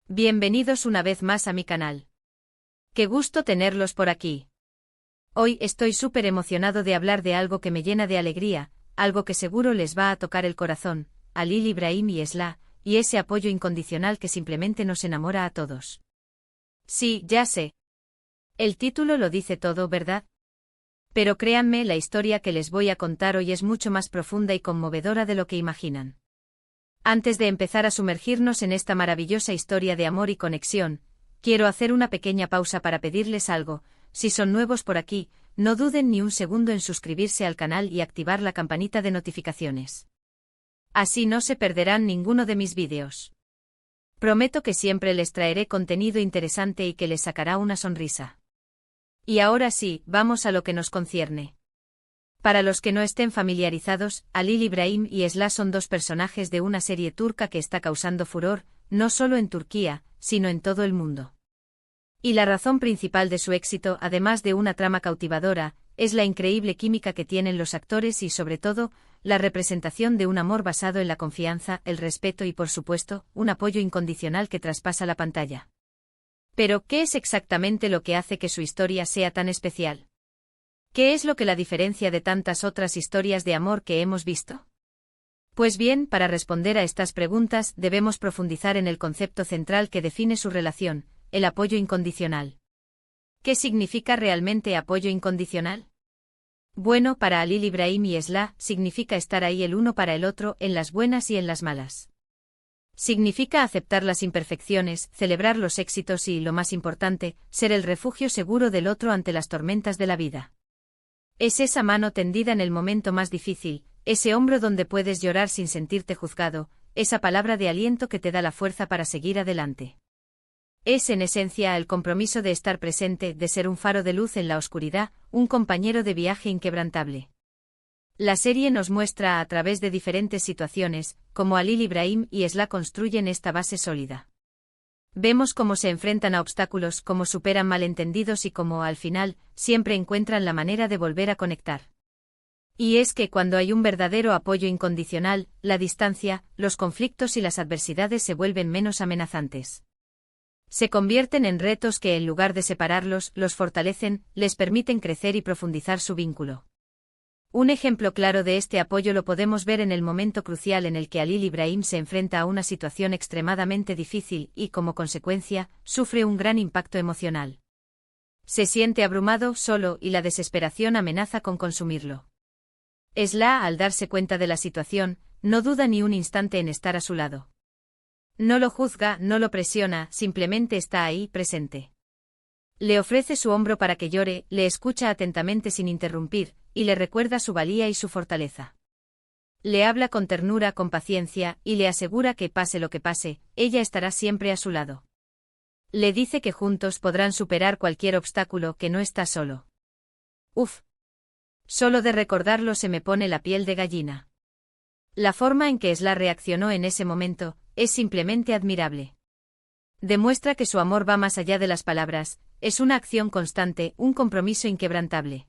Bienvenidos una vez más a mi canal. Qué gusto tenerlos por aquí. Hoy estoy súper emocionado de hablar de algo que me llena de alegría, algo que seguro les va a tocar el corazón, a Lily Ibrahim y Esla, y ese apoyo incondicional que simplemente nos enamora a todos. Sí, ya sé. El título lo dice todo, ¿verdad? Pero créanme, la historia que les voy a contar hoy es mucho más profunda y conmovedora de lo que imaginan. Antes de empezar a sumergirnos en esta maravillosa historia de amor y conexión, quiero hacer una pequeña pausa para pedirles algo. Si son nuevos por aquí, no duden ni un segundo en suscribirse al canal y activar la campanita de notificaciones. Así no se perderán ninguno de mis vídeos. Prometo que siempre les traeré contenido interesante y que les sacará una sonrisa. Y ahora sí, vamos a lo que nos concierne. Para los que no estén familiarizados, Lily Ibrahim y Esla son dos personajes de una serie turca que está causando furor, no solo en Turquía, sino en todo el mundo. Y la razón principal de su éxito, además de una trama cautivadora, es la increíble química que tienen los actores y, sobre todo, la representación de un amor basado en la confianza, el respeto y, por supuesto, un apoyo incondicional que traspasa la pantalla. Pero, ¿qué es exactamente lo que hace que su historia sea tan especial? ¿Qué es lo que la diferencia de tantas otras historias de amor que hemos visto? Pues bien, para responder a estas preguntas debemos profundizar en el concepto central que define su relación, el apoyo incondicional. ¿Qué significa realmente apoyo incondicional? Bueno, para Lily Ibrahim y Esla, significa estar ahí el uno para el otro en las buenas y en las malas. Significa aceptar las imperfecciones, celebrar los éxitos y, lo más importante, ser el refugio seguro del otro ante las tormentas de la vida. Es esa mano tendida en el momento más difícil, ese hombro donde puedes llorar sin sentirte juzgado, esa palabra de aliento que te da la fuerza para seguir adelante. Es en esencia el compromiso de estar presente, de ser un faro de luz en la oscuridad, un compañero de viaje inquebrantable. La serie nos muestra a través de diferentes situaciones, cómo Lily Ibrahim y Esla construyen esta base sólida. Vemos cómo se enfrentan a obstáculos, cómo superan malentendidos y cómo, al final, siempre encuentran la manera de volver a conectar. Y es que cuando hay un verdadero apoyo incondicional, la distancia, los conflictos y las adversidades se vuelven menos amenazantes. Se convierten en retos que, en lugar de separarlos, los fortalecen, les permiten crecer y profundizar su vínculo. Un ejemplo claro de este apoyo lo podemos ver en el momento crucial en el que Lily Ibrahim se enfrenta a una situación extremadamente difícil y, como consecuencia, sufre un gran impacto emocional. Se siente abrumado, solo, y la desesperación amenaza con consumirlo. Esla, al darse cuenta de la situación, no duda ni un instante en estar a su lado. No lo juzga, no lo presiona, simplemente está ahí, presente. Le ofrece su hombro para que llore, le escucha atentamente sin interrumpir, y le recuerda su valía y su fortaleza. Le habla con ternura, con paciencia, y le asegura que, pase lo que pase, ella estará siempre a su lado. Le dice que juntos podrán superar cualquier obstáculo, que no está solo. Uf. Solo de recordarlo se me pone la piel de gallina. La forma en que Esla reaccionó en ese momento es simplemente admirable. Demuestra que su amor va más allá de las palabras, es una acción constante, un compromiso inquebrantable.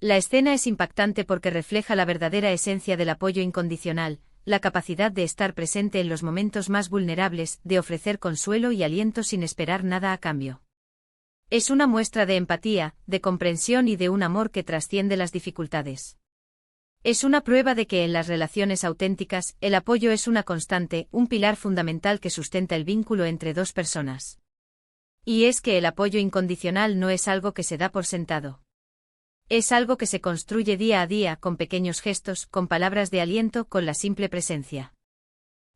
La escena es impactante porque refleja la verdadera esencia del apoyo incondicional, la capacidad de estar presente en los momentos más vulnerables, de ofrecer consuelo y aliento sin esperar nada a cambio. Es una muestra de empatía, de comprensión y de un amor que trasciende las dificultades. Es una prueba de que en las relaciones auténticas, el apoyo es una constante, un pilar fundamental que sustenta el vínculo entre dos personas. Y es que el apoyo incondicional no es algo que se da por sentado. Es algo que se construye día a día, con pequeños gestos, con palabras de aliento, con la simple presencia.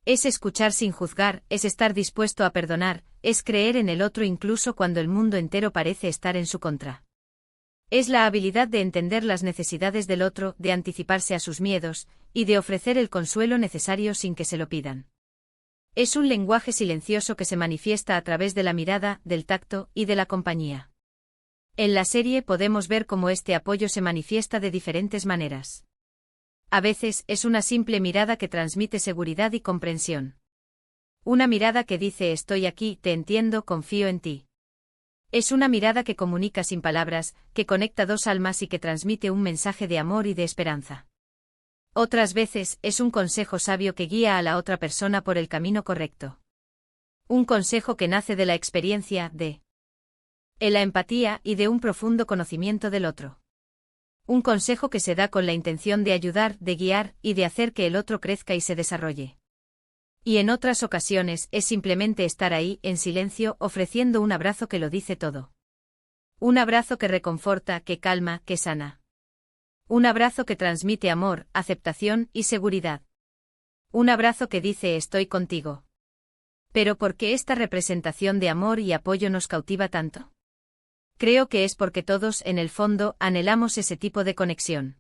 Es escuchar sin juzgar, es estar dispuesto a perdonar, es creer en el otro incluso cuando el mundo entero parece estar en su contra. Es la habilidad de entender las necesidades del otro, de anticiparse a sus miedos, y de ofrecer el consuelo necesario sin que se lo pidan. Es un lenguaje silencioso que se manifiesta a través de la mirada, del tacto y de la compañía. En la serie podemos ver cómo este apoyo se manifiesta de diferentes maneras. A veces es una simple mirada que transmite seguridad y comprensión. Una mirada que dice estoy aquí, te entiendo, confío en ti. Es una mirada que comunica sin palabras, que conecta dos almas y que transmite un mensaje de amor y de esperanza. Otras veces es un consejo sabio que guía a la otra persona por el camino correcto. Un consejo que nace de la experiencia de la empatía y de un profundo conocimiento del otro. Un consejo que se da con la intención de ayudar, de guiar y de hacer que el otro crezca y se desarrolle. Y en otras ocasiones es simplemente estar ahí, en silencio, ofreciendo un abrazo que lo dice todo. Un abrazo que reconforta, que calma, que sana. Un abrazo que transmite amor, aceptación y seguridad. Un abrazo que dice estoy contigo. Pero ¿por qué esta representación de amor y apoyo nos cautiva tanto? Creo que es porque todos, en el fondo, anhelamos ese tipo de conexión.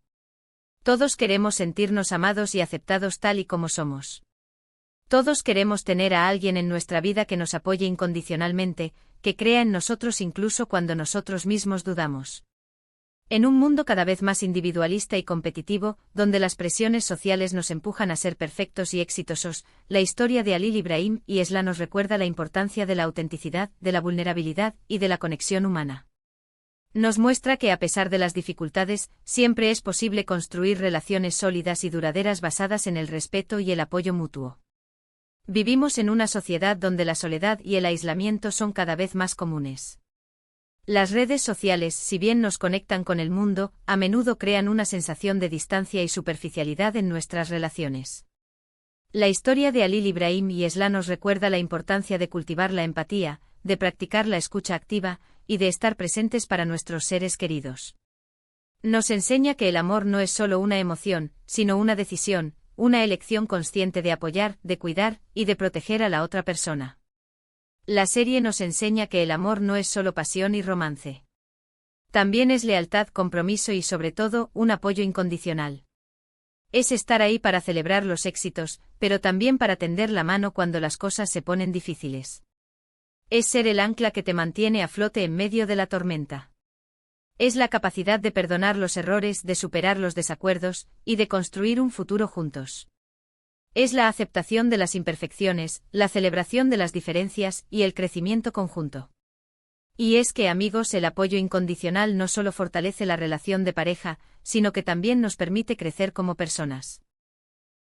Todos queremos sentirnos amados y aceptados tal y como somos. Todos queremos tener a alguien en nuestra vida que nos apoye incondicionalmente, que crea en nosotros incluso cuando nosotros mismos dudamos. En un mundo cada vez más individualista y competitivo, donde las presiones sociales nos empujan a ser perfectos y exitosos, la historia de Halil Ibrahim y Esla nos recuerda la importancia de la autenticidad, de la vulnerabilidad y de la conexión humana. Nos muestra que a pesar de las dificultades, siempre es posible construir relaciones sólidas y duraderas basadas en el respeto y el apoyo mutuo. Vivimos en una sociedad donde la soledad y el aislamiento son cada vez más comunes. Las redes sociales, si bien nos conectan con el mundo, a menudo crean una sensación de distancia y superficialidad en nuestras relaciones. La historia de Halil Ibrahim y Esla nos recuerda la importancia de cultivar la empatía, de practicar la escucha activa, y de estar presentes para nuestros seres queridos. Nos enseña que el amor no es solo una emoción, sino una decisión, una elección consciente de apoyar, de cuidar y de proteger a la otra persona. La serie nos enseña que el amor no es solo pasión y romance. También es lealtad, compromiso y sobre todo, un apoyo incondicional. Es estar ahí para celebrar los éxitos, pero también para tender la mano cuando las cosas se ponen difíciles. Es ser el ancla que te mantiene a flote en medio de la tormenta. Es la capacidad de perdonar los errores, de superar los desacuerdos, y de construir un futuro juntos. Es la aceptación de las imperfecciones, la celebración de las diferencias y el crecimiento conjunto. Y es que, amigos, el apoyo incondicional no solo fortalece la relación de pareja, sino que también nos permite crecer como personas.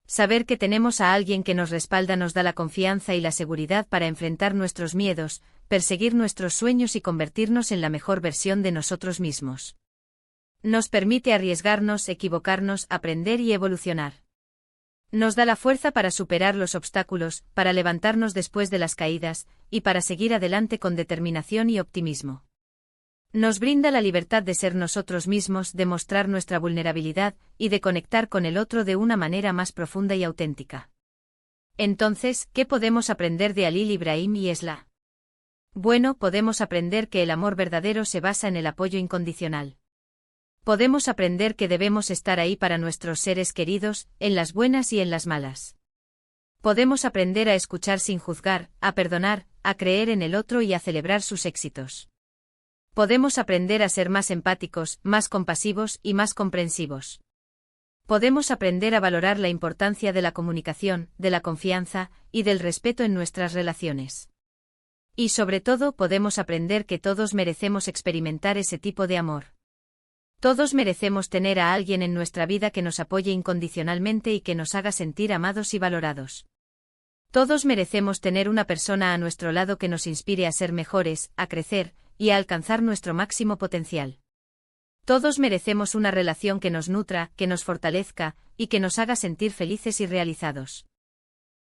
Saber que tenemos a alguien que nos respalda nos da la confianza y la seguridad para enfrentar nuestros miedos, perseguir nuestros sueños y convertirnos en la mejor versión de nosotros mismos. Nos permite arriesgarnos, equivocarnos, aprender y evolucionar. Nos da la fuerza para superar los obstáculos, para levantarnos después de las caídas, y para seguir adelante con determinación y optimismo. Nos brinda la libertad de ser nosotros mismos, de mostrar nuestra vulnerabilidad, y de conectar con el otro de una manera más profunda y auténtica. Entonces, ¿qué podemos aprender de Halil Ibrahim y Esla? Bueno, podemos aprender que el amor verdadero se basa en el apoyo incondicional. Podemos aprender que debemos estar ahí para nuestros seres queridos, en las buenas y en las malas. Podemos aprender a escuchar sin juzgar, a perdonar, a creer en el otro y a celebrar sus éxitos. Podemos aprender a ser más empáticos, más compasivos y más comprensivos. Podemos aprender a valorar la importancia de la comunicación, de la confianza y del respeto en nuestras relaciones. Y sobre todo podemos aprender que todos merecemos experimentar ese tipo de amor. Todos merecemos tener a alguien en nuestra vida que nos apoye incondicionalmente y que nos haga sentir amados y valorados. Todos merecemos tener una persona a nuestro lado que nos inspire a ser mejores, a crecer y a alcanzar nuestro máximo potencial. Todos merecemos una relación que nos nutra, que nos fortalezca y que nos haga sentir felices y realizados.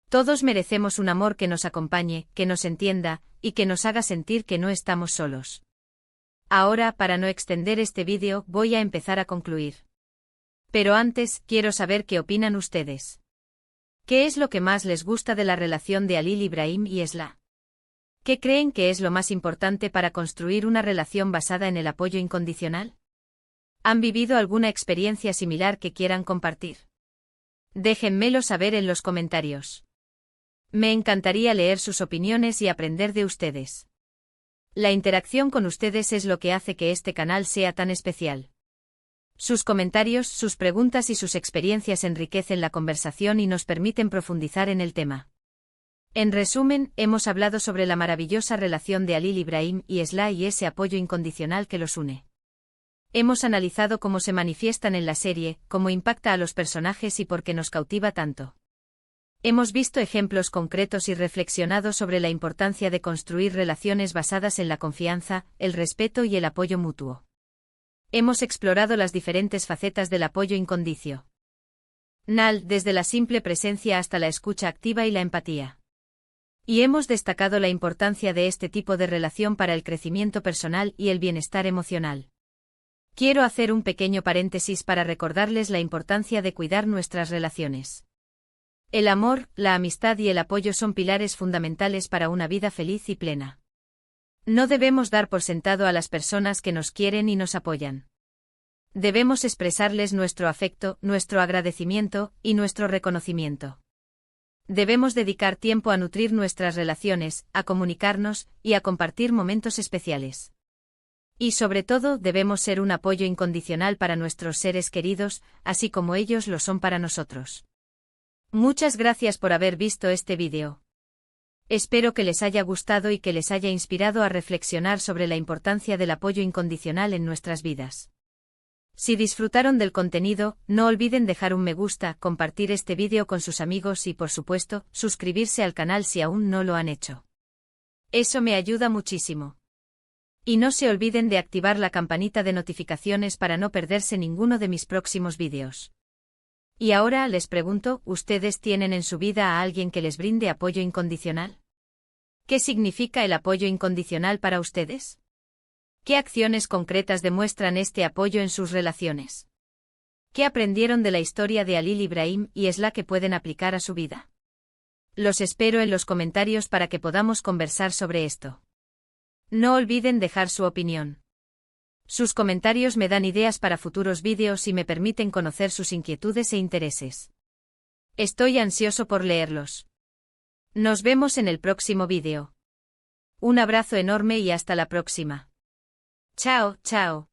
Todos merecemos un amor que nos acompañe, que nos entienda y que nos haga sentir que no estamos solos. Ahora, para no extender este vídeo, voy a empezar a concluir. Pero antes, quiero saber qué opinan ustedes. ¿Qué es lo que más les gusta de la relación de Halil Ibrahim y Esla? ¿Qué creen que es lo más importante para construir una relación basada en el apoyo incondicional? ¿Han vivido alguna experiencia similar que quieran compartir? Déjenmelo saber en los comentarios. Me encantaría leer sus opiniones y aprender de ustedes. La interacción con ustedes es lo que hace que este canal sea tan especial. Sus comentarios, sus preguntas y sus experiencias enriquecen la conversación y nos permiten profundizar en el tema. En resumen, hemos hablado sobre la maravillosa relación de Halil Ibrahim y Esla y ese apoyo incondicional que los une. Hemos analizado cómo se manifiestan en la serie, cómo impacta a los personajes y por qué nos cautiva tanto. Hemos visto ejemplos concretos y reflexionado sobre la importancia de construir relaciones basadas en la confianza, el respeto y el apoyo mutuo. Hemos explorado las diferentes facetas del apoyo incondicional, desde la simple presencia hasta la escucha activa y la empatía. Y hemos destacado la importancia de este tipo de relación para el crecimiento personal y el bienestar emocional. Quiero hacer un pequeño paréntesis para recordarles la importancia de cuidar nuestras relaciones. El amor, la amistad y el apoyo son pilares fundamentales para una vida feliz y plena. No debemos dar por sentado a las personas que nos quieren y nos apoyan. Debemos expresarles nuestro afecto, nuestro agradecimiento y nuestro reconocimiento. Debemos dedicar tiempo a nutrir nuestras relaciones, a comunicarnos y a compartir momentos especiales. Y sobre todo debemos ser un apoyo incondicional para nuestros seres queridos, así como ellos lo son para nosotros. Muchas gracias por haber visto este vídeo. Espero que les haya gustado y que les haya inspirado a reflexionar sobre la importancia del apoyo incondicional en nuestras vidas. Si disfrutaron del contenido, no olviden dejar un me gusta, compartir este vídeo con sus amigos y, por supuesto, suscribirse al canal si aún no lo han hecho. Eso me ayuda muchísimo. Y no se olviden de activar la campanita de notificaciones para no perderse ninguno de mis próximos vídeos. Y ahora les pregunto, ¿ustedes tienen en su vida a alguien que les brinde apoyo incondicional? ¿Qué significa el apoyo incondicional para ustedes? ¿Qué acciones concretas demuestran este apoyo en sus relaciones? ¿Qué aprendieron de la historia de Halil Ibrahim y es la que pueden aplicar a su vida? Los espero en los comentarios para que podamos conversar sobre esto. No olviden dejar su opinión. Sus comentarios me dan ideas para futuros vídeos y me permiten conocer sus inquietudes e intereses. Estoy ansioso por leerlos. Nos vemos en el próximo vídeo. Un abrazo enorme y hasta la próxima. Chao, chao.